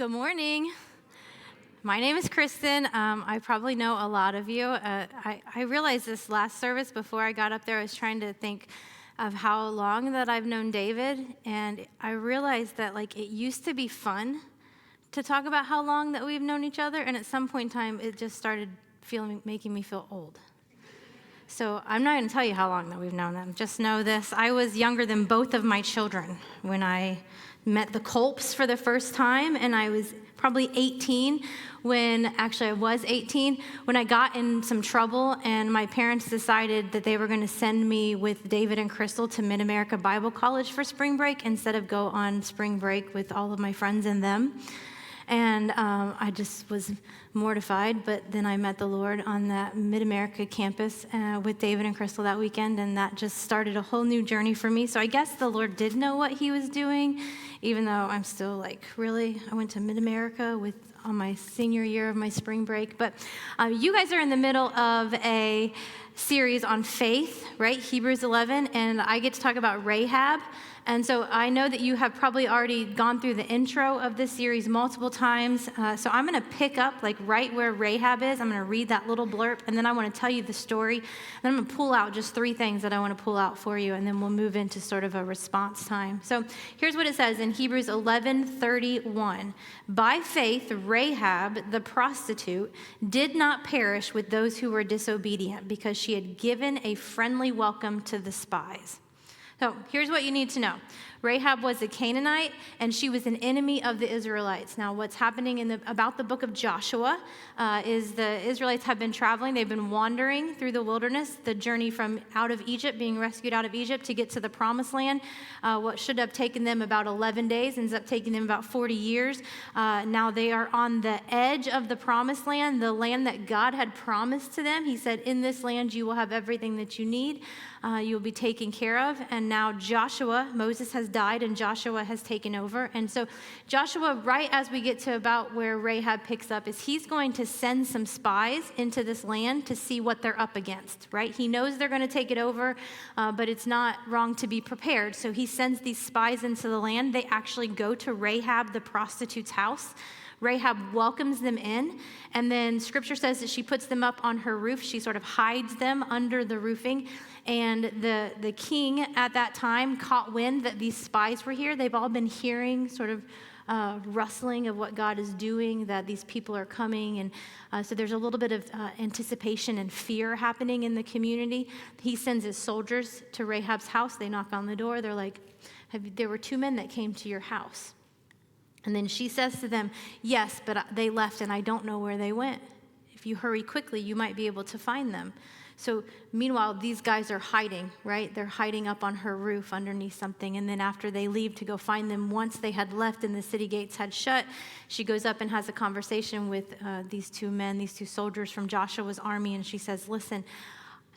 Good morning. My name is Kristan. I probably know a lot of you. I realized this last service before I got up there, I was trying to think of how long that I've known David, and I realized that it used to be fun to talk about how long that we've known each other, and at some point in time, it just started making me feel old. So I'm not going to tell you how long that we've known them. Just know this. I was younger than both of my children when I met the Colps for the first time, and I was probably 18 I was 18 when I got in some trouble, and my parents decided that they were going to send me with David and Crystal to Mid-America Bible College for spring break instead of go on spring break with all of my friends and them. And I just was mortified, but then I met the Lord on that Mid-America campus with David and Crystal that weekend, and that just started a whole new journey for me. So I guess the Lord did know what he was doing, even though I'm still really? I went to Mid-America on my senior year of my spring break. But you guys are in the middle of a series on faith, right? Hebrews 11, and I get to talk about Rahab. And so I know that you have probably already gone through the intro of this series multiple times. So I'm going to pick up right where Rahab is. I'm going to read that little blurb, and then I want to tell you the story. And then I'm going to pull out just 3 things that I want to pull out for you, and then we'll move into sort of a response time. So here's what it says in Hebrews 11:31. By faith, Rahab, the prostitute, did not perish with those who were disobedient, because she had given a friendly welcome to the spies. So here's what you need to know. Rahab was a Canaanite, and she was an enemy of the Israelites. Now, what's happening about the book of Joshua is the Israelites have been traveling. They've been wandering through the wilderness, the journey from out of Egypt, being rescued out of Egypt to get to the promised land. What should have taken them about 11 days ends up taking them about 40 years. Now they are on the edge of the promised land, the land that God had promised to them. He said, in this land you will have everything that you need. You'll be taken care of. And now Moses has died, and Joshua has taken over. And so Joshua, right as we get to about where Rahab picks up, is he's going to send some spies into this land to see what they're up against, right? He knows they're going to take it over, but it's not wrong to be prepared. So he sends these spies into the land. They actually go to Rahab, the prostitute's house. Rahab welcomes them in, and then scripture says that she puts them up on her roof. She sort of hides them under the roofing, and the king at that time caught wind that these spies were here. They've all been hearing sort of rustling of what God is doing, that these people are coming, and so there's a little bit of anticipation and fear happening in the community. He sends his soldiers to Rahab's house. They knock on the door. They're like, there were 2 men that came to your house. And then she says to them, yes, but they left and I don't know where they went. If you hurry quickly, you might be able to find them. So meanwhile, these guys are hiding, right? They're hiding up on her roof underneath something. And then after they leave to go find them, once they had left and the city gates had shut, she goes up and has a conversation with these 2 men, these 2 soldiers from Joshua's army. And she says, listen,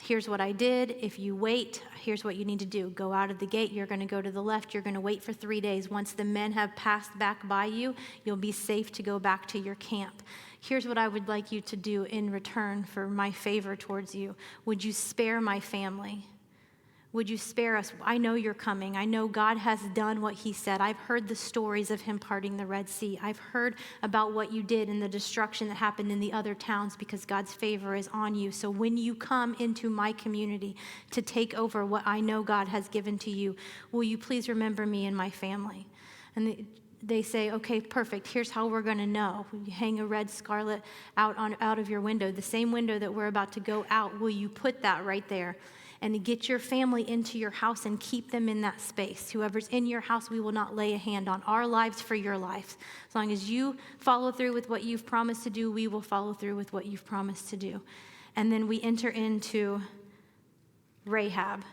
here's what I did. If you wait, here's what you need to do. Go out of the gate. You're going to go to the left. You're going to wait for 3 days. Once the men have passed back by you, you'll be safe to go back to your camp. Here's what I would like you to do in return for my favor towards you. Would you spare my family? Would you spare us? I know you're coming. I know God has done what he said. I've heard the stories of him parting the Red Sea. I've heard about what you did and the destruction that happened in the other towns, because God's favor is on you. So when you come into my community to take over what I know God has given to you, will you please remember me and my family? And they say, okay, perfect. Here's how we're going to know. You hang a red scarlet out of your window, the same window that we're about to go out. Will you put that right there? And get your family into your house and keep them in that space. Whoever's in your house, we will not lay a hand on. Our lives for your lives. As long as you follow through with what you've promised to do, we will follow through with what you've promised to do. And then we enter into Rahab.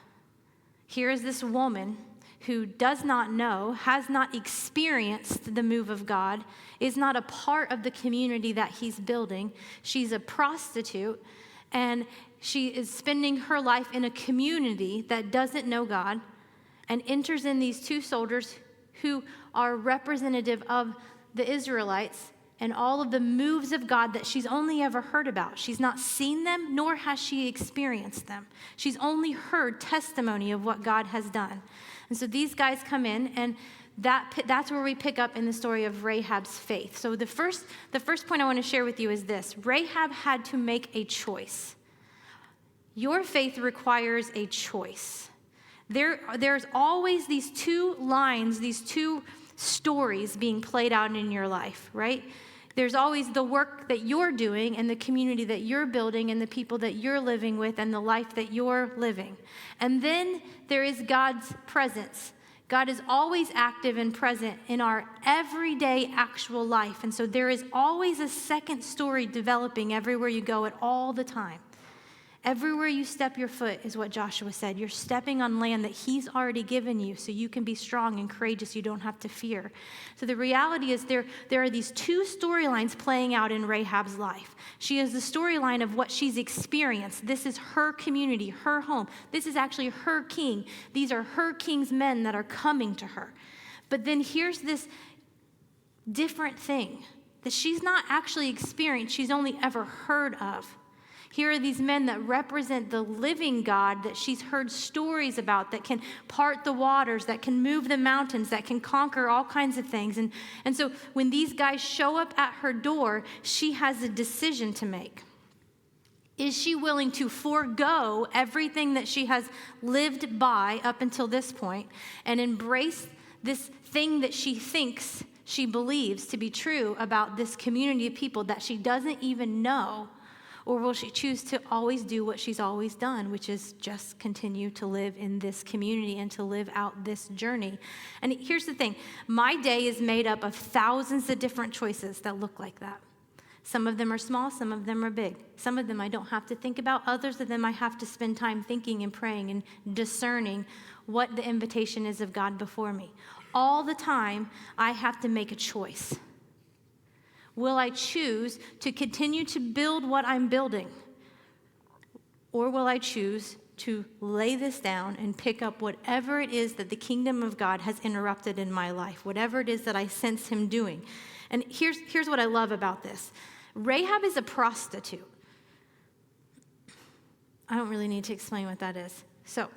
Here is this woman who does not know, has not experienced the move of God, is not a part of the community that he's building. She's a prostitute, and she is spending her life in a community that doesn't know God, and enters in these 2 soldiers who are representative of the Israelites and all of the moves of God that she's only ever heard about. She's not seen them, nor has she experienced them. She's only heard testimony of what God has done. And so these guys come in, and That's where we pick up in the story of Rahab's faith. So the first point I want to share with you is this. Rahab had to make a choice. Your faith requires a choice. There's always these two lines, these two stories being played out in your life, right? There's always the work that you're doing and the community that you're building and the people that you're living with and the life that you're living. And then there is God's presence. God is always active and present in our everyday actual life. And so there is always a second story developing everywhere you go at all the time. Everywhere you step your foot is what Joshua said. You're stepping on land that he's already given you so you can be strong and courageous. You don't have to fear. So the reality is there are these two storylines playing out in Rahab's life. She has the storyline of what she's experienced. This is her community, her home. This is actually her king. These are her king's men that are coming to her. But then here's this different thing that she's not actually experienced. She's only ever heard of. Here are these men that represent the living God that she's heard stories about, that can part the waters, that can move the mountains, that can conquer all kinds of things. And so when these guys show up at her door, she has a decision to make. Is she willing to forego everything that she has lived by up until this point and embrace this thing that she thinks she believes to be true about this community of people that she doesn't even know? Or will she choose to always do what she's always done, which is just continue to live in this community and to live out this journey? And here's the thing. My day is made up of thousands of different choices that look like that. Some of them are small, some of them are big. Some of them I don't have to think about. Others of them I have to spend time thinking and praying and discerning what the invitation is of God before me. All the time, I have to make a choice. Will I choose to continue to build what I'm building? Or will I choose to lay this down and pick up whatever it is that the kingdom of God has interrupted in my life, whatever it is that I sense him doing? And here's what I love about this. Rahab is a prostitute. I don't really need to explain what that is. So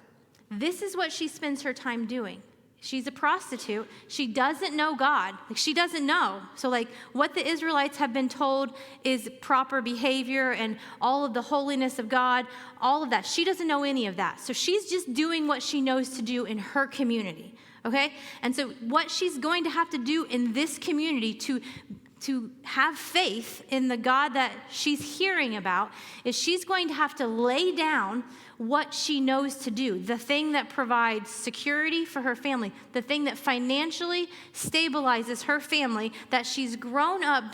this is what she spends her time doing. She's a prostitute. She doesn't know God. She doesn't know. So what the Israelites have been told is proper behavior and all of the holiness of God, all of that. She doesn't know any of that. So she's just doing what she knows to do in her community, okay? And so what she's going to have to do in this community to have faith in the God that she's hearing about is she's going to have to lay down what she knows to do, the thing that provides security for her family, the thing that financially stabilizes her family, that she's grown up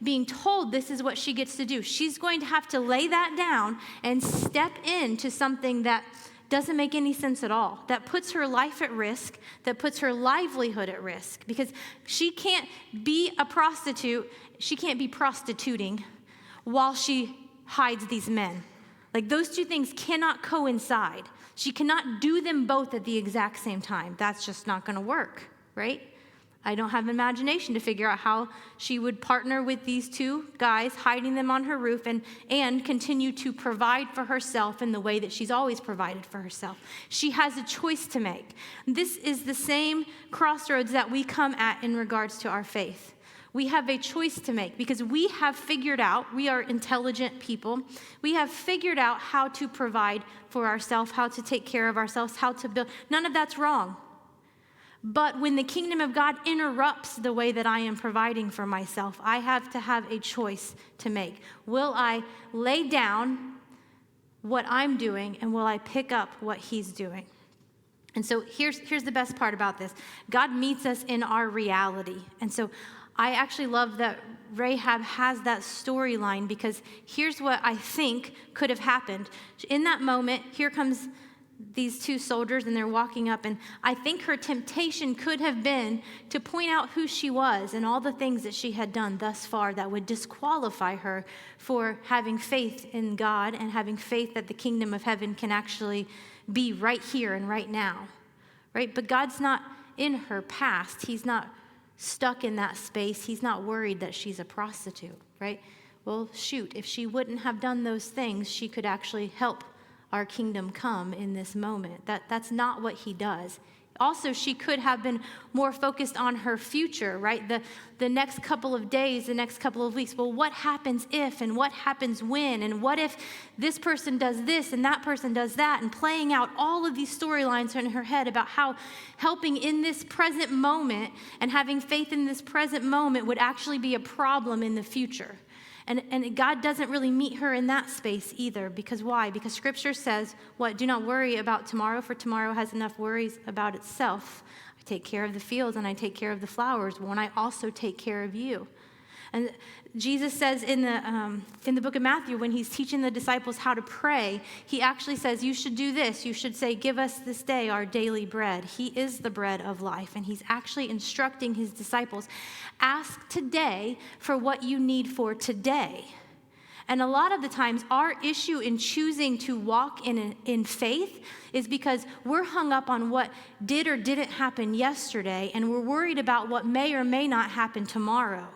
being told this is what she gets to do. She's going to have to lay that down and step into something that doesn't make any sense at all, that puts her life at risk, that puts her livelihood at risk, because she can't be a prostitute, she can't be prostituting while she hides these men. Those two things cannot coincide. She cannot do them both at the exact same time. That's just not going to work, right? I don't have imagination to figure out how she would partner with these two guys, hiding them on her roof, and continue to provide for herself in the way that she's always provided for herself. She has a choice to make. This is the same crossroads that we come at in regards to our faith. We have a choice to make because we have figured out, we are intelligent people, we have figured out how to provide for ourselves, how to take care of ourselves, how to build. None of that's wrong. But when the kingdom of God interrupts the way that I am providing for myself, I have to have a choice to make. Will I lay down what I'm doing and will I pick up what he's doing? And so here's the best part about this. God meets us in our reality. And so I actually love that Rahab has that storyline because here's what I think could have happened. In that moment, here comes these two soldiers and they're walking up, and I think her temptation could have been to point out who she was and all the things that she had done thus far that would disqualify her for having faith in God and having faith that the kingdom of heaven can actually be right here and right now, right? But God's not in her past. He's not stuck in that space. He's not worried that she's a prostitute, right? Well, shoot, if she wouldn't have done those things, she could actually help our kingdom come in this moment. That's not what he does. Also, she could have been more focused on her future, right? The next couple of days, the next couple of weeks. Well, what happens if, and what happens when, and what if this person does this and that person does that, and playing out all of these storylines in her head about how helping in this present moment and having faith in this present moment would actually be a problem in the future. And God doesn't really meet her in that space either. Because why? Because Scripture says, what? Do not worry about tomorrow, for tomorrow has enough worries about itself. I take care of the fields and I take care of the flowers. Won't I also take care of you? And Jesus says in the book of Matthew, when he's teaching the disciples how to pray, he actually says, you should do this. You should say, give us this day our daily bread. He is the bread of life. And he's actually instructing his disciples, ask today for what you need for today. And a lot of the times, our issue in choosing to walk in faith is because we're hung up on what did or didn't happen yesterday, and we're worried about what may or may not happen tomorrow.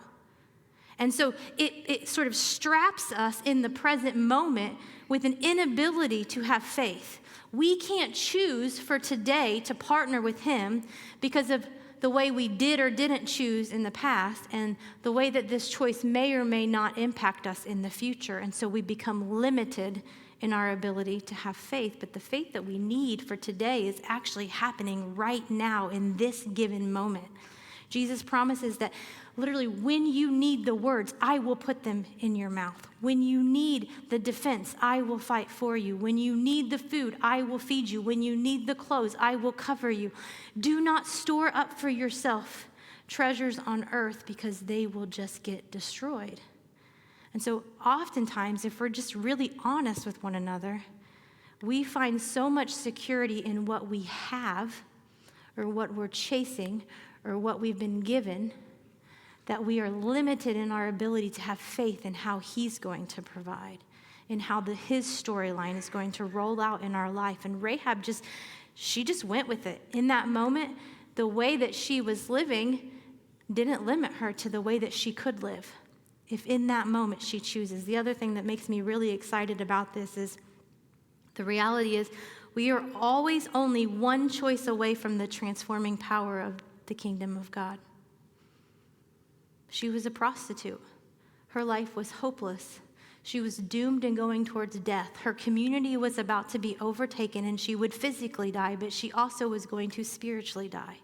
And so it sort of straps us in the present moment with an inability to have faith. We can't choose for today to partner with him because of the way we did or didn't choose in the past and the way that this choice may or may not impact us in the future. And so we become limited in our ability to have faith. But the faith that we need for today is actually happening right now in this given moment. Jesus promises that literally when you need the words, I will put them in your mouth. When you need the defense, I will fight for you. When you need the food, I will feed you. When you need the clothes, I will cover you. Do not store up for yourself treasures on earth because they will just get destroyed. And so oftentimes, if we're just really honest with one another, we find so much security in what we have or what we're chasing or what we've been given that we are limited in our ability to have faith in how he's going to provide, in how his storyline is going to roll out in our life. And Rahab she just went with it. In that moment, the way that she was living didn't limit her to the way that she could live, if in that moment she chooses. The other thing that makes me really excited about this is the reality is we are always only one choice away from the transforming power of the kingdom of God. She was a prostitute. Her life was hopeless. She was doomed and going towards death. Her community was about to be overtaken, and she would physically die, but she also was going to spiritually die.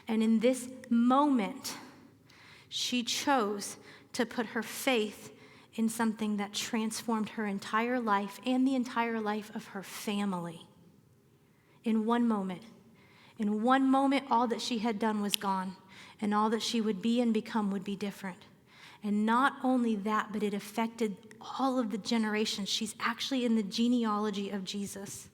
And in this moment, she chose to put her faith in something that transformed her entire life and the entire life of her family. In one moment. In one moment, all that she had done was gone. And all that she would be and become would be different. And not only that, but it affected all of the generations. She's actually in the genealogy of Jesus.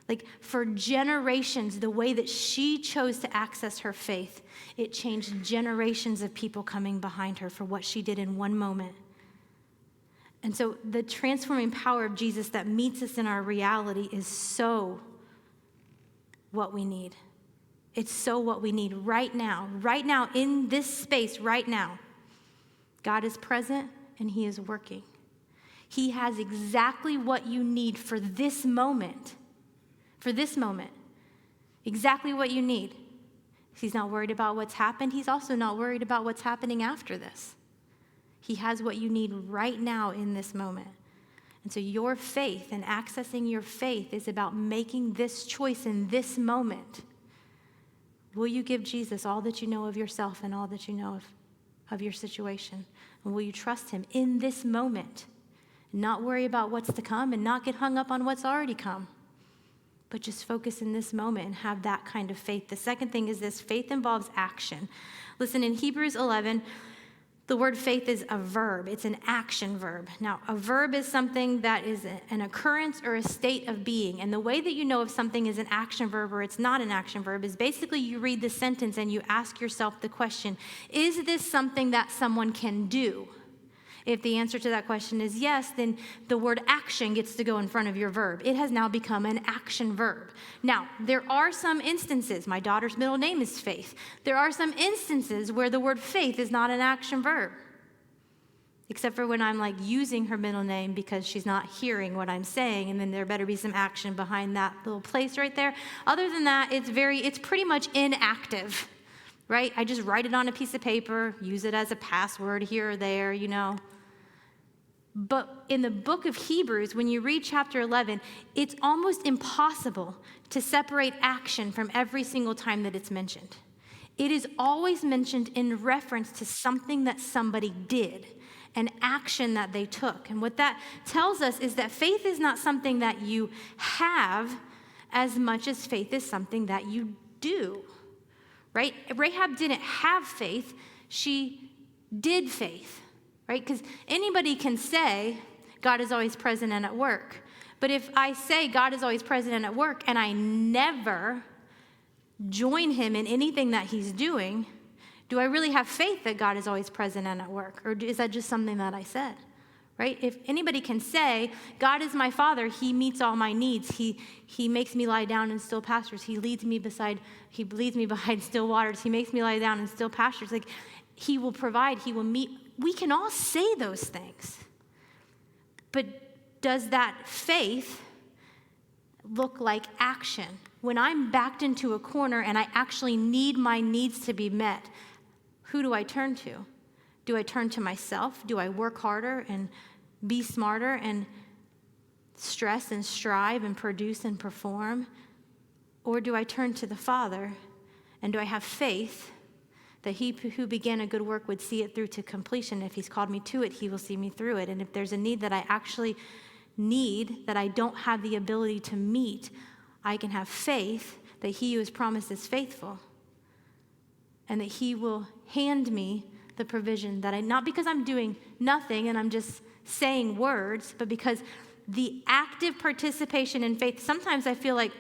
Like for generations, the way that she chose to access her faith, it changed generations of people coming behind her for what she did in one moment. And so the transforming power of Jesus that meets us in our reality is so what we need. It's so what we need right now in this space, right now. God is present and he is working. He has exactly what you need for this moment. For this moment. Exactly what you need. He's not worried about what's happened. He's also not worried about what's happening after this. He has what you need right now in this moment. And so your faith and accessing your faith is about making this choice in this moment. Will you give Jesus all that you know of yourself and all that you know of your situation? And will you trust him in this moment? Not worry about what's to come and not get hung up on what's already come. But just focus in this moment and have that kind of faith. The second thing is this: faith involves action. Listen, in Hebrews 11, the word faith is a verb. It's an action verb. Now, a verb is something that is an occurrence or a state of being. And the way that you know if something is an action verb or it's not an action verb is basically you read the sentence and you ask yourself the question, is this something that someone can do? If the answer to that question is yes, then the word action gets to go in front of your verb. It has now become an action verb. Now, there are some instances, my daughter's middle name is Faith. There are some instances where the word faith is not an action verb. except for when I'm like using her middle name because she's not hearing what I'm saying, and then there better be some action behind that little place right there. Other than that, it's pretty much inactive, right? I just write it on a piece of paper, use it as a password here or there, you know. But in the book of Hebrews, when you read chapter 11, it's almost impossible to separate action from every single time that it's mentioned. It is always mentioned in reference to something that somebody did, an action that they took. And what that tells us is that faith is not something that you have as much as faith is something that you do, right? Rahab didn't have faith, she did faith. Right? Because anybody can say God is always present and at work. But if I say God is always present and at work and I never join him in anything that he's doing, do I really have faith that God is always present and at work? Or is that just something that I said? Right? If anybody can say, God is my Father, he meets all my needs, he makes me lie down in still pastures, he leads me behind still waters, he makes me lie down in still pastures, like he will provide, he will meet. We can all say those things. But does that faith look like action? When I'm backed into a corner and I actually need my needs to be met, who do I turn to? Do I turn to myself? Do I work harder and be smarter and stress and strive and produce and perform? Or do I turn to the Father and do I have faith that he who began a good work would see it through to completion? If he's called me to it, he will see me through it. And if there's a need that I actually need that I don't have the ability to meet, I can have faith that he who has promised is faithful and that he will hand me the provision that not because I'm doing nothing and I'm just saying words, but because the active participation in faith, sometimes I feel like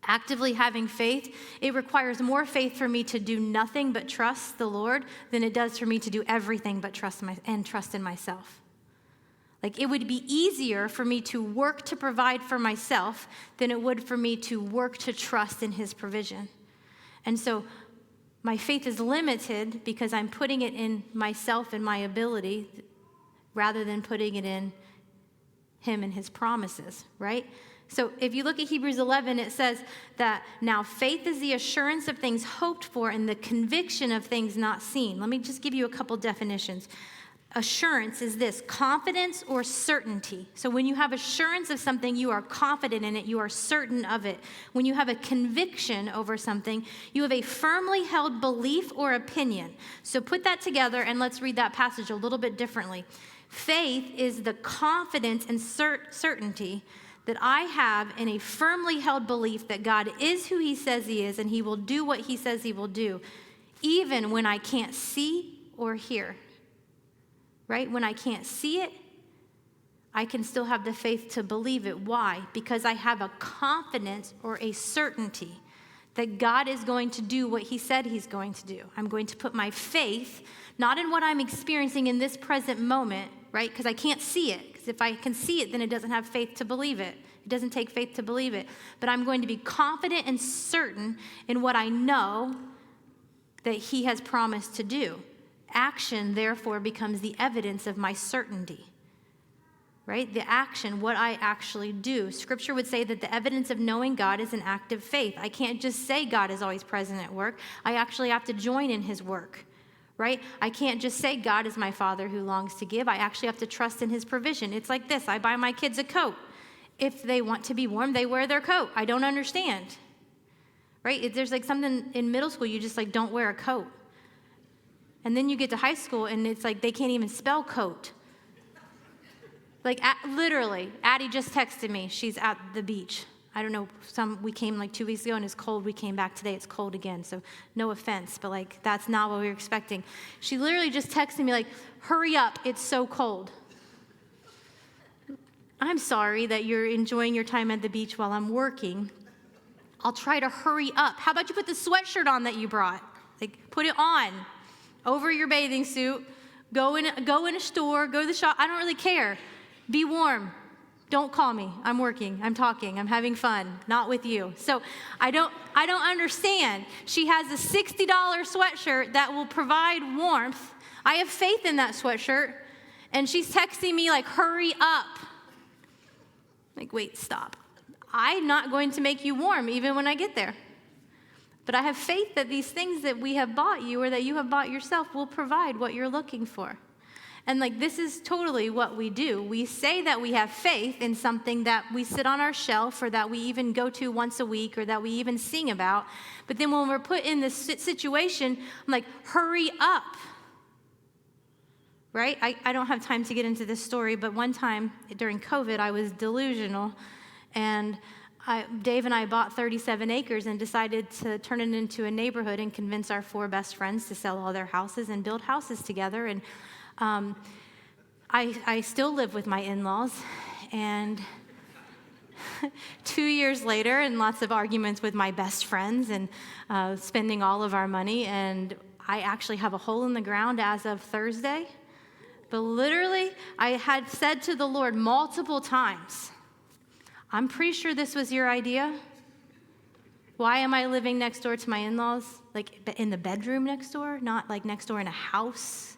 actively having faith, it requires more faith for me to do nothing but trust the Lord than it does for me to do everything but trust in myself. Like it would be easier for me to work to provide for myself than it would for me to work to trust in his provision. And so my faith is limited because I'm putting it in myself and my ability rather than putting it in him and his promises, right? So if you look at Hebrews 11, it says that now faith is the assurance of things hoped for and the conviction of things not seen. Let me just give you a couple definitions. Assurance is this: confidence or certainty. So when you have assurance of something, you are confident in it, you are certain of it. When you have a conviction over something, you have a firmly held belief or opinion. So put that together and let's read that passage a little bit differently. Faith is the confidence and certainty that I have in a firmly held belief that God is who he says he is and he will do what he says he will do, even when I can't see or hear. Right? When I can't see it, I can still have the faith to believe it. Why? Because I have a confidence or a certainty that God is going to do what he said he's going to do. I'm going to put my faith not in what I'm experiencing in this present moment, right? Because I can't see it. Because if I can see it, then it doesn't have faith to believe it. It doesn't take faith to believe it. But I'm going to be confident and certain in what I know that he has promised to do. Action, therefore, becomes the evidence of my certainty, right? The action, what I actually do. Scripture would say that the evidence of knowing God is an act of faith. I can't just say God is always present at work. I actually have to join in his work, right? I can't just say God is my Father who longs to give. I actually have to trust in his provision. It's like this. I buy my kids a coat. If they want to be warm, they wear their coat. I don't understand, right? There's like something in middle school, you just like don't wear a coat. And then you get to high school, and it's like they can't even spell coat. Like, literally, Addie just texted me. She's at the beach. I don't know, we came like 2 weeks ago, and it's cold. We came back today. It's cold again, so no offense, but, like, that's not what we were expecting. She literally just texted me, like, hurry up. It's so cold. I'm sorry that you're enjoying your time at the beach while I'm working. I'll try to hurry up. How about you put the sweatshirt on that you brought? Like, put it on. Over your bathing suit, go in a store, go to the shop. I don't really care. Be warm. Don't call me. I'm working. I'm talking. I'm having fun. Not with you. So I don't understand. She has a $60 sweatshirt that will provide warmth. I have faith in that sweatshirt And she's texting me like, hurry up. Like, wait, stop. I'm not going to make you warm even when I get there. But I have faith that these things that we have bought you or that you have bought yourself will provide what you're looking for. And like, this is totally what we do. We say that we have faith in something that we sit on our shelf or that we even go to once a week or that we even sing about. But then when we're put in this situation, I'm like, hurry up. Right? I don't have time to get into this story, but one time during COVID, I was delusional. And Dave and I bought 37 acres and decided to turn it into a neighborhood and convince our 4 best friends to sell all their houses and build houses together. And I still live with my in-laws. And 2 years later, and lots of arguments with my best friends and spending all of our money, and I actually have a hole in the ground as of Thursday. But literally, I had said to the Lord multiple times, I'm pretty sure this was your idea. Why am I living next door to my in-laws? Like in the bedroom next door, not like next door in a house?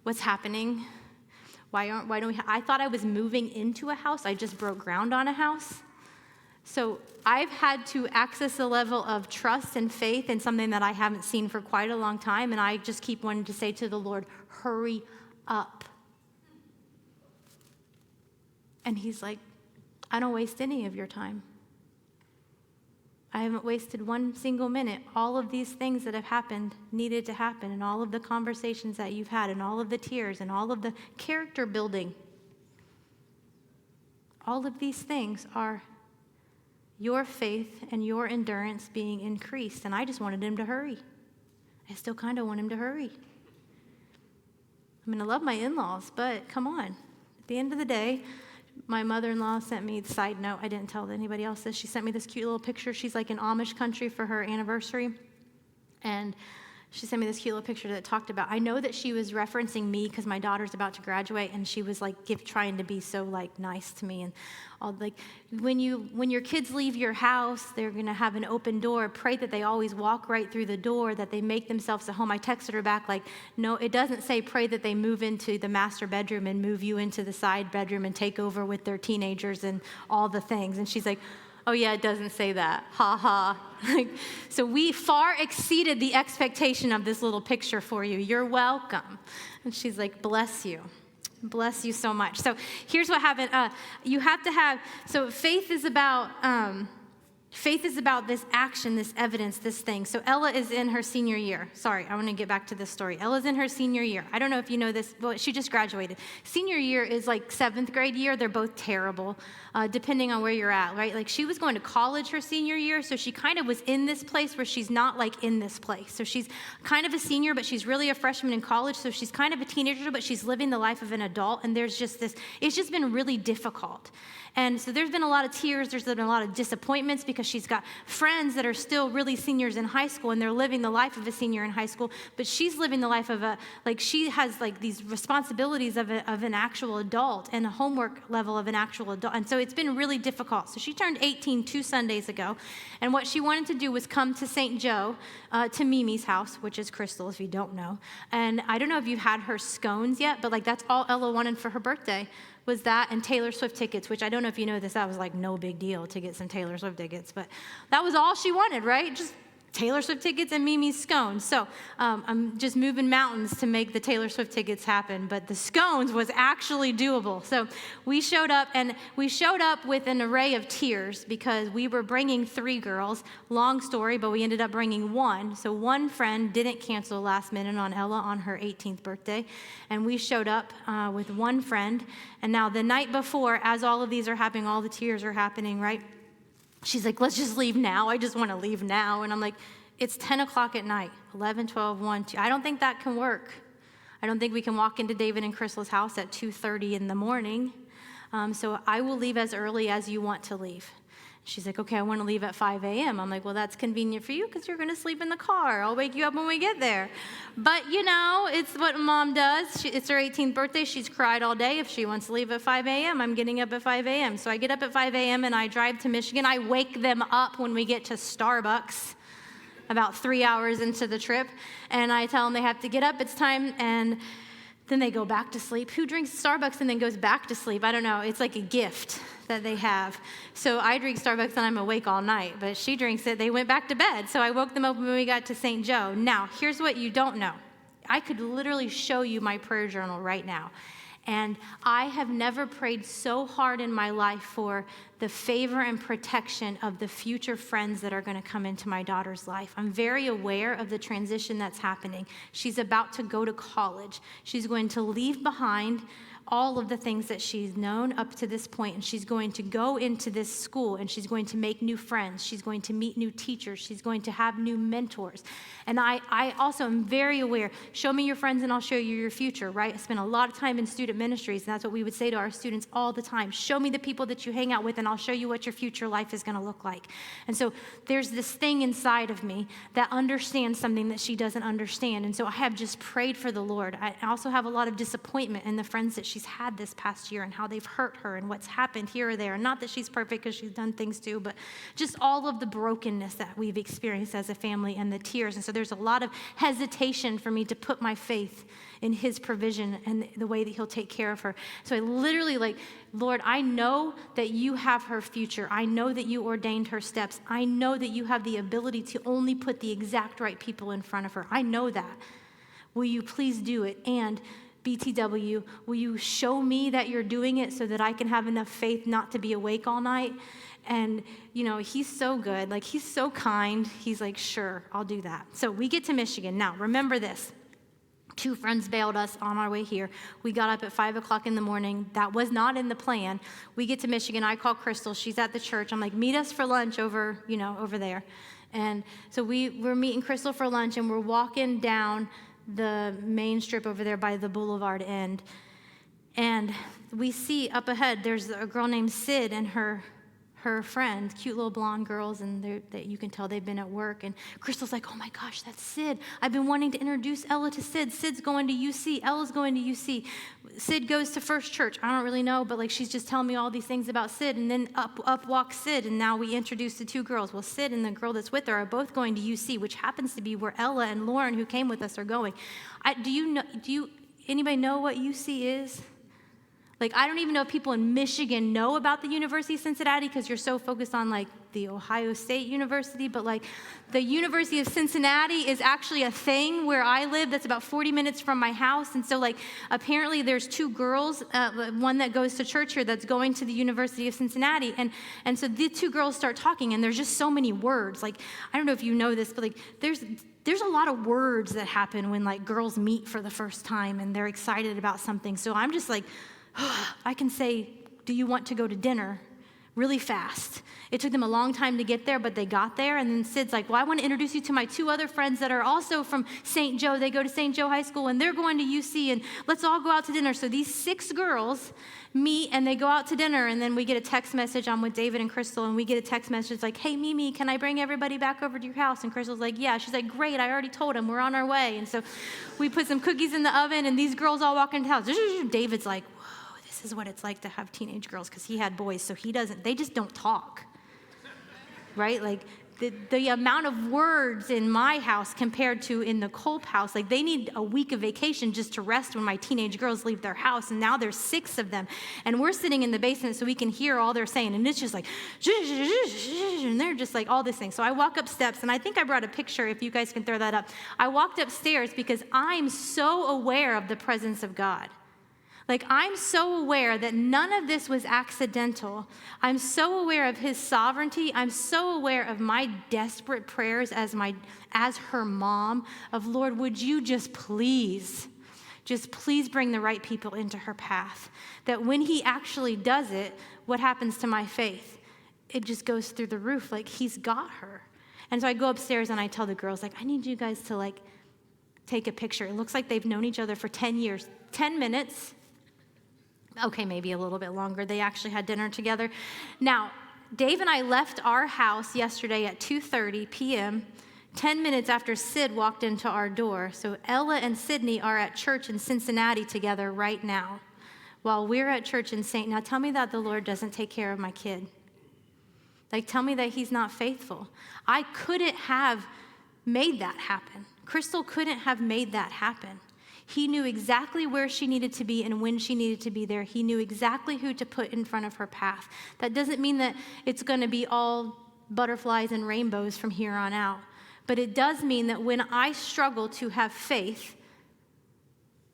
What's happening? Why don't we? I thought I was moving into a house. I just broke ground on a house. So I've had to access a level of trust and faith in something that I haven't seen for quite a long time. And I just keep wanting to say to the Lord, hurry up. And he's like, I don't waste any of your time. I haven't wasted one single minute. All of these things that have happened needed to happen, and all of the conversations that you've had, and all of the tears, and all of the character building. All of these things are your faith and your endurance being increased, and I just wanted him to hurry. I still kind of want him to hurry. I mean, I love my in-laws, but come on. At the end of the day, my mother-in-law sent me, side note, I didn't tell anybody else this, she sent me this cute little picture. She's like in Amish country for her anniversary. And she sent me this cute little picture that talked about, I know that she was referencing me because my daughter's about to graduate, and she was like trying to be so like nice to me. And all like, when your kids leave your house, they're going to have an open door. Pray that they always walk right through the door, that they make themselves at home. I texted her back like, no, it doesn't say pray that they move into the master bedroom and move you into the side bedroom and take over with their teenagers and all the things. And she's like, oh yeah, it doesn't say that. Ha ha. So we far exceeded the expectation of this little picture for you. You're welcome. And she's like, bless you. Bless you so much. So here's what happened. You have to have, so faith is about this action, this evidence, this thing. So Ella is in her senior year. Sorry, I want to get back to this story. Ella's in her senior year. I don't know if you know this, but she just graduated. Senior year is like 7th grade year. They're both terrible, depending on where you're at, right? Like she was going to college her senior year, so she kind of was in this place where she's not like in this place. So she's kind of a senior, but she's really a freshman in college. So she's kind of a teenager, but she's living the life of an adult. And there's just this, it's just been really difficult. And so there's been a lot of tears, there's been a lot of disappointments because she's got friends that are still really seniors in high school and they're living the life of a senior in high school, but she's living the life of she has like these responsibilities of an actual adult and a homework level of an actual adult. And so it's been really difficult. So she turned 18 2 Sundays ago, and what she wanted to do was come to St. Joe, to Mimi's house, which is Crystal, if you don't know. And I don't know if you've had her scones yet, but like that's all Ella wanted for her birthday. Was that and Taylor Swift tickets, which I don't know if you know this, that was like no big deal to get some Taylor Swift tickets, but that was all she wanted, right? Just Taylor Swift tickets and Mimi's scones. So I'm just moving mountains to make the Taylor Swift tickets happen, but the scones was actually doable. So we showed up, and we showed up with an array of tears because we were bringing 3 girls. Long story, but we ended up bringing 1. So one friend didn't cancel last minute on Ella on her 18th birthday, and we showed up with 1 friend. And now the night before, as all of these are happening, all the tears are happening, right? She's like, let's just leave now. I just want to leave now. And I'm like, it's 10 o'clock at night, 11, 12, 1, 2. I don't think that can work. I don't think we can walk into David and Crystal's house at 2:30 in the morning. So I will leave as early as you want to leave. She's like, okay, I want to leave at 5 a.m. I'm like, well, that's convenient for you because you're going to sleep in the car. I'll wake you up when we get there. But, you know, it's what mom does. It's her 18th birthday. She's cried all day. If she wants to leave at 5 a.m., I'm getting up at 5 a.m. So I get up at 5 a.m. and I drive to Michigan. I wake them up when we get to Starbucks about 3 hours into the trip. And I tell them they have to get up. It's time. And then they go back to sleep. Who drinks Starbucks and then goes back to sleep? I don't know. It's like a gift that they have. So I drink Starbucks and I'm awake all night, but she drinks it. They went back to bed. So I woke them up when we got to St. Joe. Now, here's what you don't know. I could literally show you my prayer journal right now. And I have never prayed so hard in my life for the favor and protection of the future friends that are going to come into my daughter's life. I'm very aware of the transition that's happening. She's about to go to college. She's going to leave behind all of the things that she's known up to this point, and she's going to go into this school, and she's going to make new friends. She's going to meet new teachers. She's going to have new mentors. And I also am very aware, show me your friends and I'll show you your future, right? I spent a lot of time in student ministries, and that's what we would say to our students all the time. Show me the people that you hang out with, and I'll show you what your future life is going to look like. And so there's this thing inside of me that understands something that she doesn't understand. And so I have just prayed for the Lord. I also have a lot of disappointment in the friends that she's had this past year and how they've hurt her and what's happened here or there. And not that she's perfect, because she's done things too, but just all of the brokenness that we've experienced as a family and the tears. And so there's a lot of hesitation for me to put my faith in his provision and the way that he'll take care of her. So I literally Lord, I know that you have her future. I know that you ordained her steps. I know that you have the ability to only put the exact right people in front of her. I know that. Will you please do it? And BTW, will you show me that you're doing it so that I can have enough faith not to be awake all night? And, he's so good. He's so kind. He's like, sure, I'll do that. So we get to Michigan. Now, remember this. 2 friends bailed us on our way here. We got up at 5 o'clock in the morning. That was not in the plan. We get to Michigan. I call Crystal. She's at the church. I'm like, meet us for lunch over there. And so we're meeting Crystal for lunch, and we're walking down the main strip over there by the boulevard end. And we see up ahead, there's a girl named Sid and her friend, cute little blonde girls, and you can tell they've been at work. And Crystal's like, oh my gosh, that's Sid. I've been wanting to introduce Ella to Sid. Sid's going to UC. Ella's going to UC. Sid goes to First Church. I don't really know, but she's just telling me all these things about Sid. And then up walks Sid, and now we introduce the 2 girls. Well, Sid and the girl that's with her are both going to UC, which happens to be where Ella and Lauren, who came with us, are going. Anybody know what UC is? I don't even know if people in Michigan know about the University of Cincinnati, because you're so focused on the Ohio State University, but the University of Cincinnati is actually a thing where I live that's about 40 minutes from my house. And so apparently there's 2 girls, one that goes to church here that's going to the University of Cincinnati. And so the 2 girls start talking, and there's just so many words. I don't know if you know this, but there's a lot of words that happen when girls meet for the first time and they're excited about something. So I'm just I can say, do you want to go to dinner? Really fast. It took them a long time to get there, but they got there. And then Sid's like, well, I want to introduce you to my 2 other friends that are also from St. Joe. They go to St. Joe High School, and they're going to UC, and let's all go out to dinner. So these 6 girls meet, and they go out to dinner, and then we get a text message. I'm with David and Crystal, and we get a text message like, hey, Mimi, can I bring everybody back over to your house? And Crystal's like, yeah. She's like, great, I already told them. We're on our way. And so we put some cookies in the oven, and these girls all walk into the house. David's like, this is what it's like to have teenage girls, because he had boys, so they just don't talk, right? The amount of words in my house compared to in the Culp house, they need a week of vacation just to rest when my teenage girls leave their house, and now there's 6 of them, and we're sitting in the basement so we can hear all they're saying, and it's just and they're just all this thing. So I walk up steps, and I think I brought a picture, if you guys can throw that up. I walked upstairs because I'm so aware of the presence of God. I'm so aware that none of this was accidental. I'm so aware of his sovereignty. I'm so aware of my desperate prayers as her mom of, Lord, would you just please bring the right people into her path. That when he actually does it, what happens to my faith? It just goes through the roof. He's got her. And so I go upstairs and I tell the girls, I need you guys to take a picture. It looks like they've known each other for 10 years, 10 minutes. Okay, maybe a little bit longer. They actually had dinner together. Now, Dave and I left our house yesterday at 2:30 p.m., 10 minutes after Sid walked into our door. So Ella and Sydney are at church in Cincinnati together right now, while we're at church in St. Now, tell me that the Lord doesn't take care of my kid. Tell me that he's not faithful. I couldn't have made that happen. Crystal couldn't have made that happen. He knew exactly where she needed to be and when she needed to be there. He knew exactly who to put in front of her path. That doesn't mean that it's going to be all butterflies and rainbows from here on out. But it does mean that when I struggle to have faith,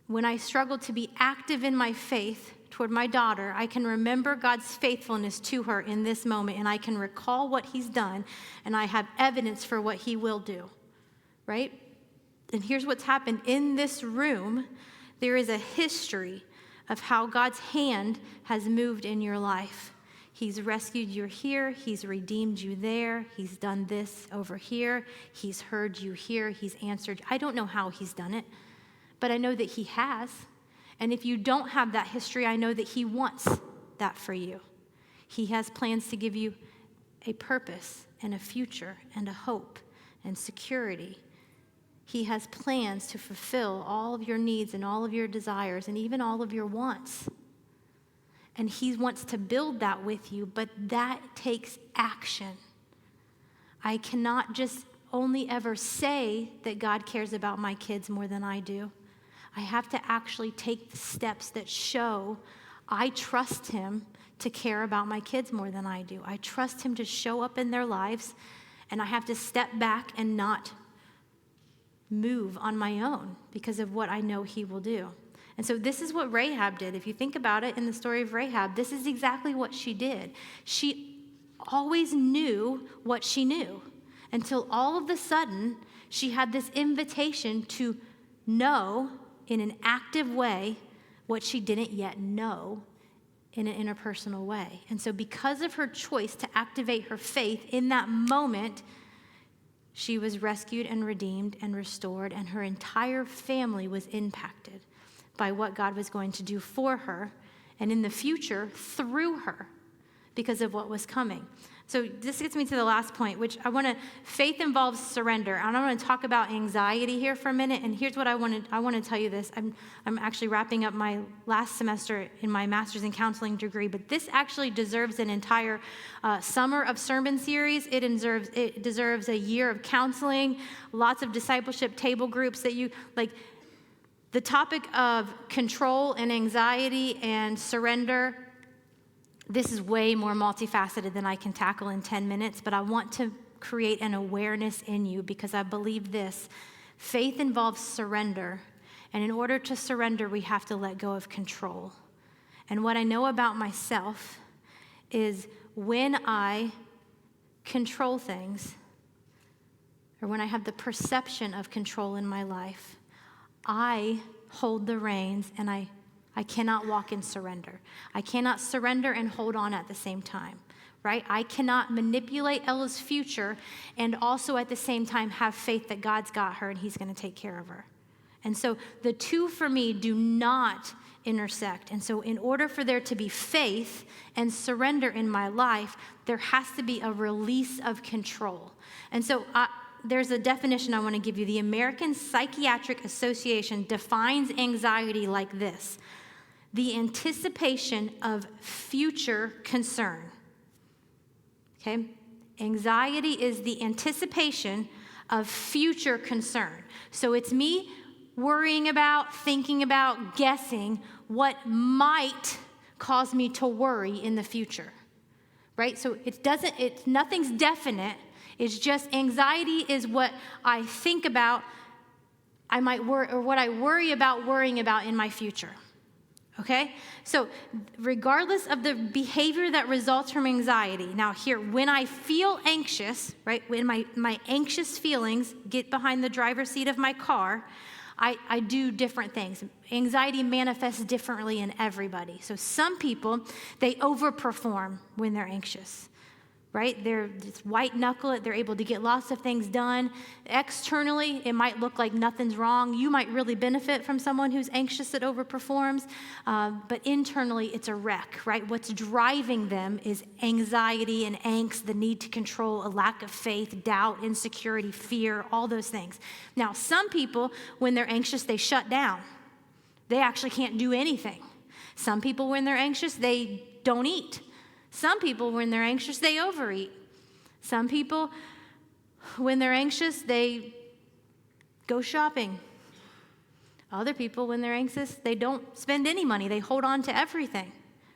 when I struggle to be active in my faith toward my daughter, I can remember God's faithfulness to her in this moment, and I can recall what he's done, and I have evidence for what he will do, right? And here's what's happened. In this room, there is a history of how God's hand has moved in your life. He's rescued you here. He's redeemed you there. He's done this over here. He's heard you here. He's answered. I don't know how he's done it, but I know that he has. And if you don't have that history, I know that he wants that for you. He has plans to give you a purpose and a future and a hope and security. He has plans to fulfill all of your needs and all of your desires and even all of your wants. And he wants to build that with you, but that takes action. I cannot just only ever say that God cares about my kids more than I do. I have to actually take the steps that show I trust him to care about my kids more than I do. I trust him to show up in their lives, and I have to step back and not move on my own because of what I know he will do. And so this is what Rahab did. If you think about it in the story of Rahab, this is exactly what she did. She always knew what she knew until all of a sudden she had this invitation to know in an active way what she didn't yet know in an interpersonal way. And so because of her choice to activate her faith in that moment, she was rescued and redeemed and restored, and her entire family was impacted by what God was going to do for her and in the future through her because of what was coming. So this gets me to the last point, which faith involves surrender. And I want to talk about anxiety here for a minute. And here's what I want to tell you this. I'm actually wrapping up my last semester in my master's in counseling degree, but this actually deserves an entire summer of sermon series. It deserves a year of counseling, lots of discipleship table groups that you like. The topic of control and anxiety and surrender, this is way more multifaceted than I can tackle in 10 minutes, but I want to create an awareness in you because I believe this. Faith involves surrender, and in order to surrender, we have to let go of control. And what I know about myself is when I control things, or when I have the perception of control in my life, I hold the reins, and I cannot walk in surrender. I cannot surrender and hold on at the same time, right? I cannot manipulate Ella's future and also at the same time have faith that God's got her and he's going to take care of her. And so the two for me do not intersect. And so in order for there to be faith and surrender in my life, there has to be a release of control. And so there's a definition I want to give you. The American Psychiatric Association defines anxiety like this: the anticipation of future concern. Okay? Anxiety is the anticipation of future concern. So it's me worrying about, thinking about, guessing what might cause me to worry in the future. Right? So nothing's definite. It's just anxiety is what I think about, I might worry, or what I worrying about in my future. Okay? So regardless of the behavior that results from anxiety, now here, when I feel anxious, right, when my anxious feelings get behind the driver's seat of my car, I do different things. Anxiety manifests differently in everybody. So some people, they overperform when they're anxious. Right? They're just white knuckle it. They're able to get lots of things done. Externally, it might look like nothing's wrong. You might really benefit from someone who's anxious that overperforms. But internally, it's a wreck, right? What's driving them is anxiety and angst, the need to control, a lack of faith, doubt, insecurity, fear, all those things. Now, some people, when they're anxious, they shut down. They actually can't do anything. Some people, when they're anxious, they don't eat. Some people, when they're anxious, they overeat. Some people, when they're anxious, they go shopping. Other people, when they're anxious, they don't spend any money. They hold on to everything,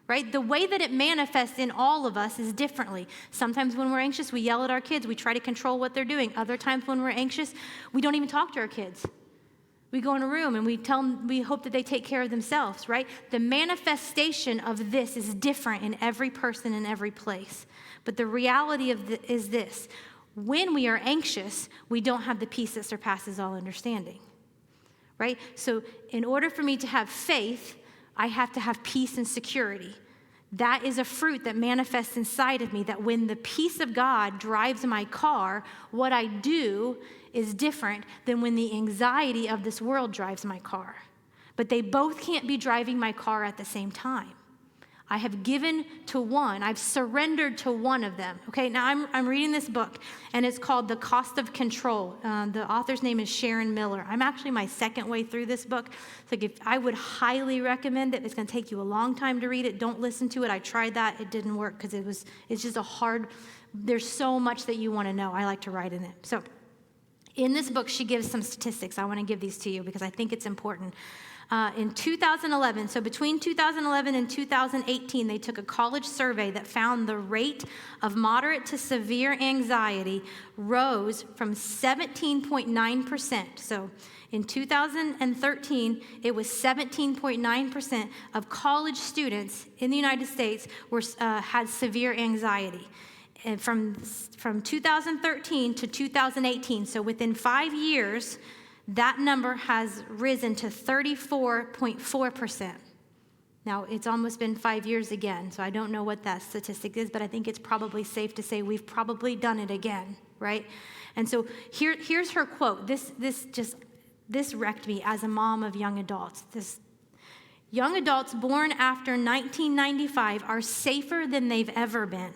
right? The way that it manifests in all of us is differently. Sometimes when we're anxious, we yell at our kids. We try to control what they're doing. Other times when we're anxious, we don't even talk to our kids. We go in a room and we tell them, we hope that they take care of themselves, right? The manifestation of this is different in every person in every place. But the reality is this: when we are anxious, we don't have the peace that surpasses all understanding, right? So in order for me to have faith, I have to have peace and security. That is a fruit that manifests inside of me, that when the peace of God drives my car, what I do is different than when the anxiety of this world drives my car. But they both can't be driving my car at the same time. I have given to one. I've surrendered to one of them. Okay, now I'm reading this book, and it's called The Cost of Control. The author's name is Sharon Miller. I'm actually my second way through this book. So I would highly recommend it. It's going to take you a long time to read it. Don't listen to it. I tried that. It didn't work because it's just a hard, there's so much that you want to know. I like to write in it. So in this book, she gives some statistics. I want to give these to you because I think it's important. In 2011, so between 2011 and 2018, they took a college survey that found the rate of moderate to severe anxiety rose from 17.9%. So in 2013, it was 17.9% of college students in the United States had severe anxiety. And from 2013 to 2018, so within 5 years, that number has risen to 34.4%. Now, it's almost been 5 years again, so I don't know what that statistic is, but I think it's probably safe to say we've probably done it again, right? And so here's her quote. This wrecked me as a mom of young adults. Young adults born after 1995 are safer than they've ever been.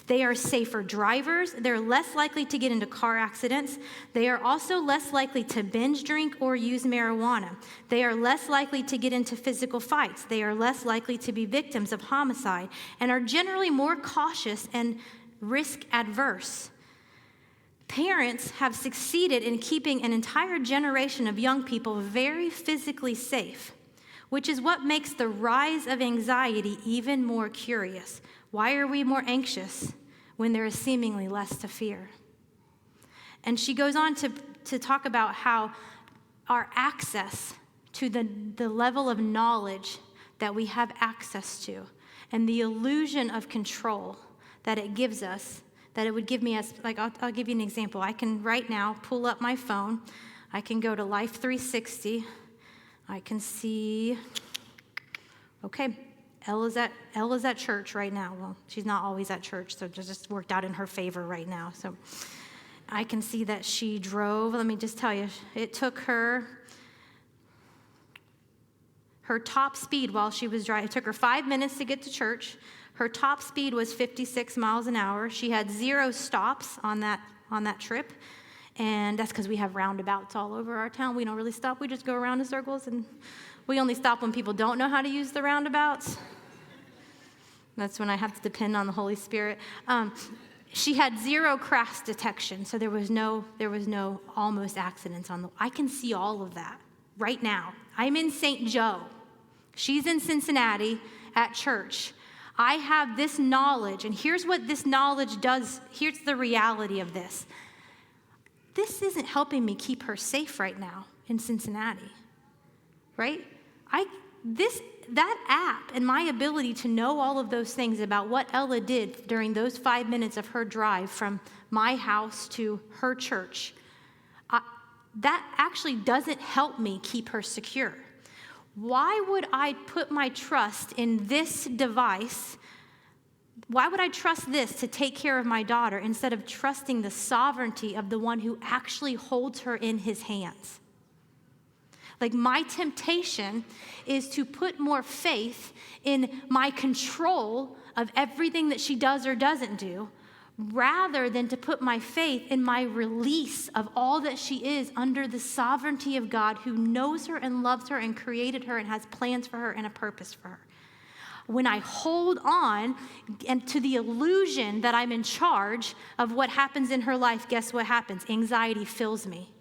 They are safer drivers. They're less likely to get into car accidents. They are also less likely to binge drink or use marijuana. They are less likely to get into physical fights. They are less likely to be victims of homicide and are generally more cautious and risk adverse. Parents have succeeded in keeping an entire generation of young people very physically safe, which is what makes the rise of anxiety even more curious. Why are we more anxious when there is seemingly less to fear? And she goes on to talk about how our access to the level of knowledge that we have access to and the illusion of control that it gives us, that it would give me as, like, I'll give you an example. I can right now pull up my phone. I can go to Life 360. I can see, okay, Elle is at church right now. Well, she's not always at church, so it just worked out in her favor right now. So I can see that she drove. Let me just tell you, it took her top speed while she was driving. It took her 5 minutes to get to church. Her top speed was 56 miles an hour. She had 0 stops on that trip. And that's because we have roundabouts all over our town. We don't really stop. We just go around in circles, and we only stop when people don't know how to use the roundabouts. That's when I have to depend on the Holy Spirit. She had 0 crash detection, so there was no almost accidents on the. I can see all of that right now. I'm in St. Joe. She's in Cincinnati at church. I have this knowledge, and here's what this knowledge does. Here's the reality of this. This isn't helping me keep her safe right now in Cincinnati, right? That app and my ability to know all of those things about what Ella did during those 5 minutes of her drive from my house to her church, that actually doesn't help me keep her secure. Why would I put my trust in this device? Why would I trust this to take care of my daughter instead of trusting the sovereignty of the one who actually holds her in his hands? Like, my temptation is to put more faith in my control of everything that she does or doesn't do, rather than to put my faith in my release of all that she is under the sovereignty of God, who knows her and loves her and created her and has plans for her and a purpose for her. When I hold on and to the illusion that I'm in charge of what happens in her life, guess what happens? Anxiety fills me.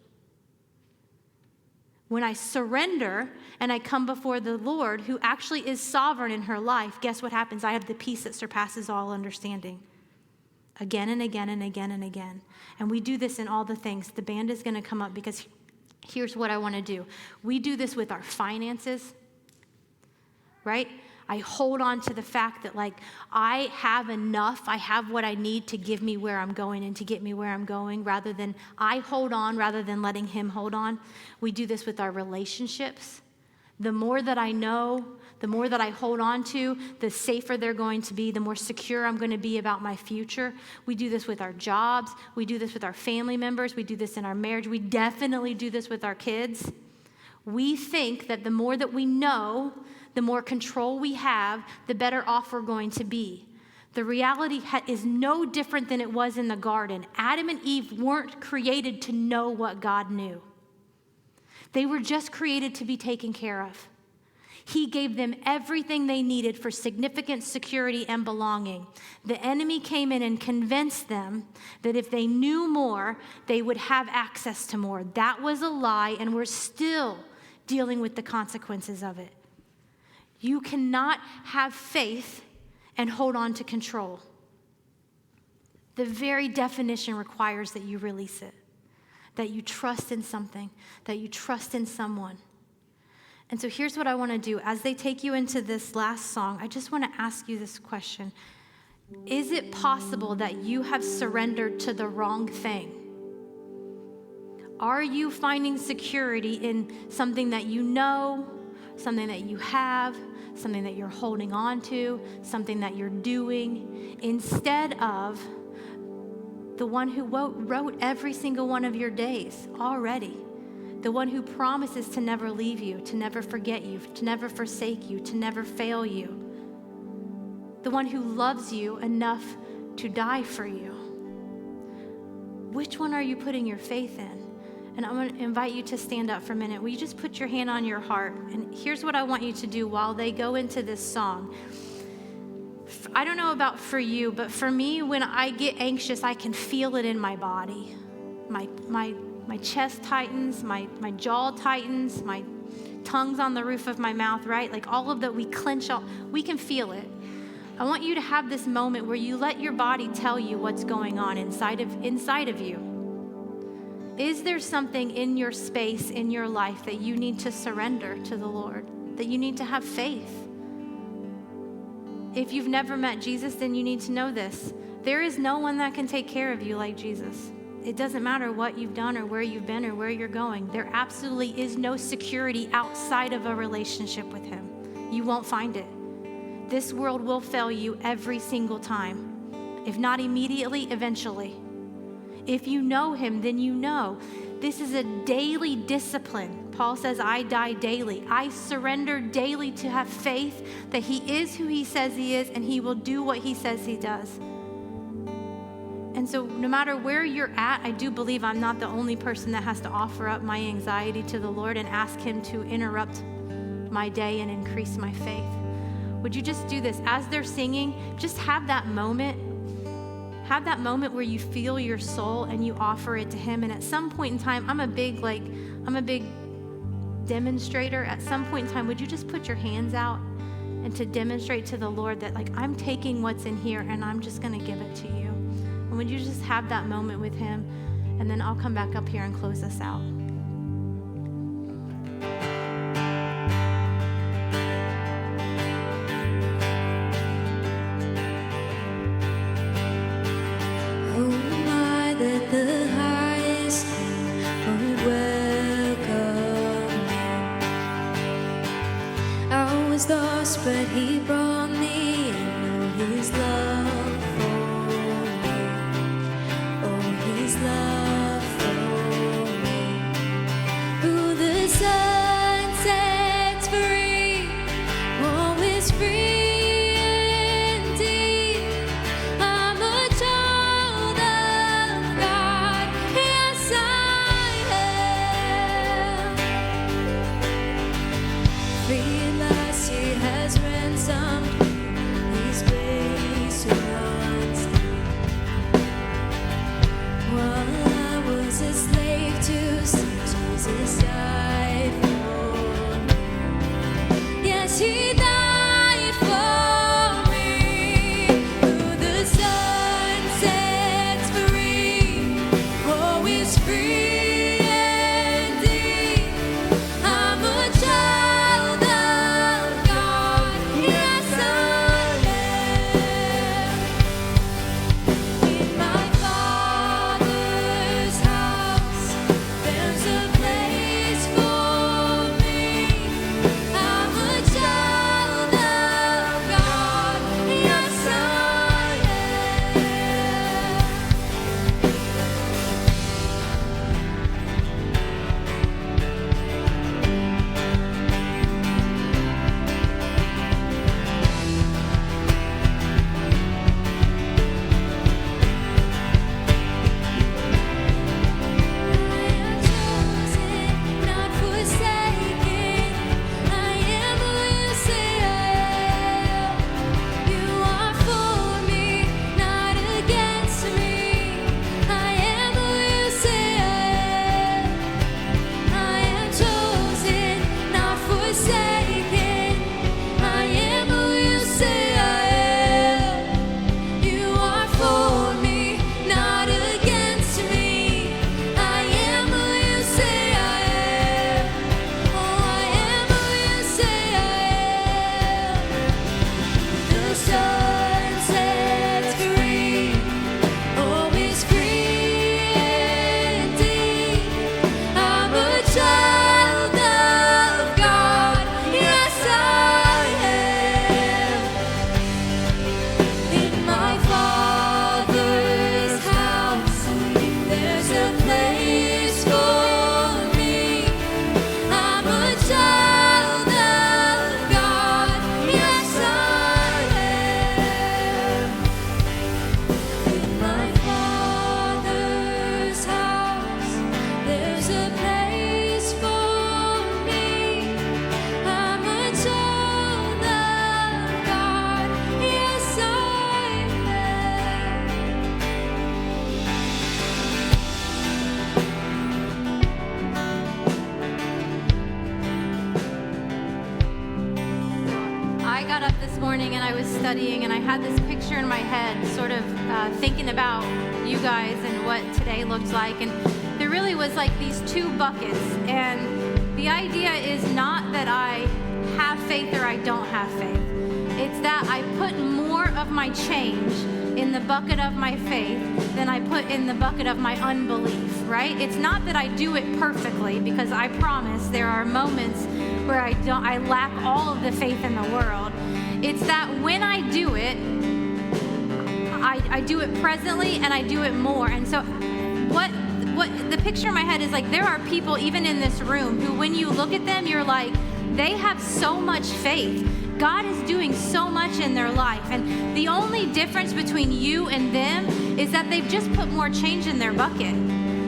When I surrender and I come before the Lord, who actually is sovereign in her life, guess what happens? I have the peace that surpasses all understanding. Again and again and again and again. And we do this in all the things. The band is going to come up because here's what I want to do. We do this with our finances, right? I hold on to the fact that I have enough, I have what I need to give me where I'm going and to get me where I'm going, rather than I hold on rather than letting him hold on. We do this with our relationships. The more that I know, the more that I hold on to, the safer they're going to be, the more secure I'm going to be about my future. We do this with our jobs. We do this with our family members. We do this in our marriage. We definitely do this with our kids. We think that the more that we know, the more control we have, the better off we're going to be. The reality is no different than it was in the garden. Adam and Eve weren't created to know what God knew. They were just created to be taken care of. He gave them everything they needed for significant security and belonging. The enemy came in and convinced them that if they knew more, they would have access to more. That was a lie, and we're still dealing with the consequences of it. You cannot have faith and hold on to control. The very definition requires that you release it, that you trust in something, that you trust in someone. And so here's what I want to do. As they take you into this last song, I just want to ask you this question. Is it possible that you have surrendered to the wrong thing? Are you finding security in something that you know, something that you have, something that you're holding on to, something that you're doing, instead of the one who wrote every single one of your days already? The one who promises to never leave you, to never forget you, to never forsake you, to never fail you. The one who loves you enough to die for you. Which one are you putting your faith in? And I'm going to invite you to stand up for a minute. Will you just put your hand on your heart? And here's what I want you to do while they go into this song. I don't know about for you, but for me, when I get anxious, I can feel it in my body. My chest tightens, my jaw tightens, my tongue's on the roof of my mouth, right? Like all of that, we clench up, we can feel it. I want you to have this moment where you let your body tell you what's going on inside of you. Is there something in your space, in your life, that you need to surrender to the Lord, that you need to have faith? If you've never met Jesus, then you need to know this. There is no one that can take care of you like Jesus. It doesn't matter what you've done or where you've been or where you're going. There absolutely is no security outside of a relationship with him. You won't find it. This world will fail you every single time. If not immediately, eventually. If you know him, then you know. This is a daily discipline. Paul says, I die daily. I surrender daily to have faith that he is who he says he is, and he will do what he says he does. And so no matter where you're at, I do believe I'm not the only person that has to offer up my anxiety to the Lord and ask him to interrupt my day and increase my faith. Would you just do this? As they're singing, just have that moment. Have that moment where you feel your soul and you offer it to him. And at some point in time, I'm a big demonstrator. At some point in time, would you just put your hands out and to demonstrate to the Lord that I'm taking what's in here and I'm just going to give it to you. And would you just have that moment with him? And then I'll come back up here and close this out. But he brought me in his love for me. Oh, his love for me. Who the Son sets free, always free indeed. I'm a child of God, yes I am. Free at last he has ransomed his grace surrounds me. While I was a slave to sin, Jesus died. got up this morning and I was studying, and I had this picture in my head, sort of thinking about you guys and what today looked like. And there really was like these two buckets. And the idea is not that I have faith or I don't have faith. It's that I put more of my change in the bucket of my faith than I put in the bucket of my unbelief, right? It's not that I do it perfectly, because I promise there are moments where I lack all of the faith in the world. It's that when I do it, I do it presently and I do it more. And so what the picture in my head is like, there are people even in this room who, when you look at them, you're like, they have so much faith. God is doing so much in their life. And the only difference between you and them is that they've just put more change in their bucket.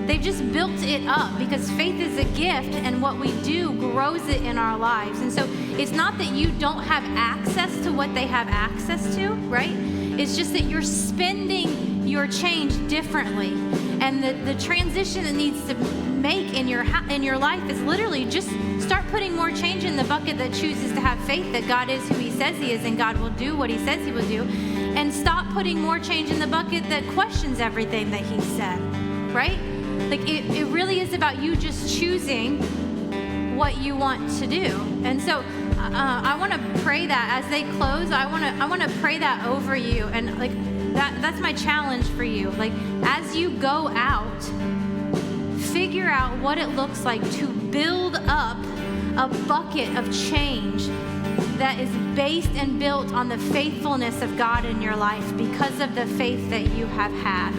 They've just built it up, because faith is a gift, and what we do grows it in our lives. And so it's not that you don't have access to what they have access to, right? It's just that you're spending your change differently. And the transition that needs to make in your life is literally just start putting more change in the bucket that chooses to have faith that God is who he says he is and God will do what he says he will do. And stop putting more change in the bucket that questions everything that he said, right? Like it really is about you just choosing what you want to do. And so I want to pray that as they close. I want to pray that over you, and like that's my challenge for you. Like as you go out, figure out what it looks like to build up a bucket of change that is based and built on the faithfulness of God in your life because of the faith that you have had,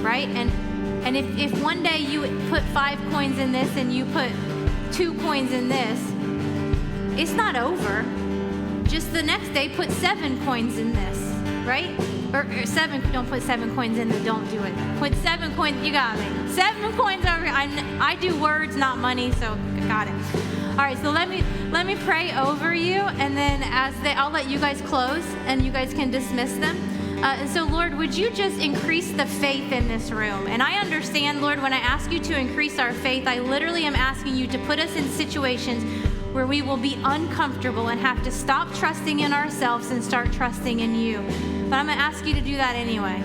right? And if one day you put 5 coins in this and you put 2 coins in this, it's not over. Just the next day, put 7 coins in this, right? Or 7, don't put 7 coins in there, don't do it. Put 7 coins, you got me. 7 coins over here. I do words, not money, so got it. All right, so let me pray over you, and then I'll let you guys close, and you guys can dismiss them. And so, Lord, would you just increase the faith in this room? And I understand, Lord, when I ask you to increase our faith, I literally am asking you to put us in situations where we will be uncomfortable and have to stop trusting in ourselves and start trusting in you. But I'm going to ask you to do that anyway.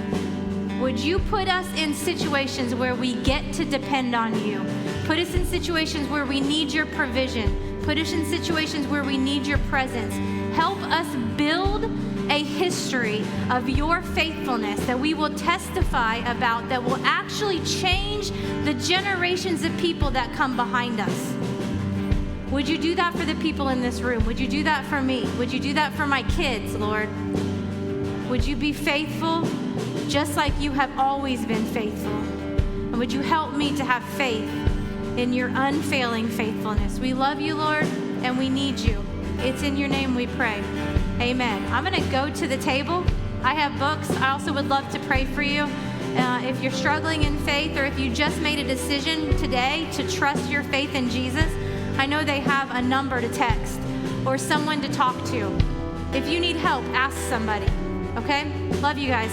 Would you put us in situations where we get to depend on you? Put us in situations where we need your provision. Put us in situations where we need your presence. Help us build a history of your faithfulness that we will testify about, that will actually change the generations of people that come behind us. Would you do that for the people in this room? Would you do that for me? Would you do that for my kids, Lord? Would you be faithful just like you have always been faithful? And would you help me to have faith in your unfailing faithfulness? We love you, Lord, and we need you. It's in your name we pray. Amen. I'm going to go to the table. I have books. I also would love to pray for you. If you're struggling in faith, or if you just made a decision today to trust your faith in Jesus, I know they have a number to text or someone to talk to. If you need help, ask somebody. Okay? Love you guys.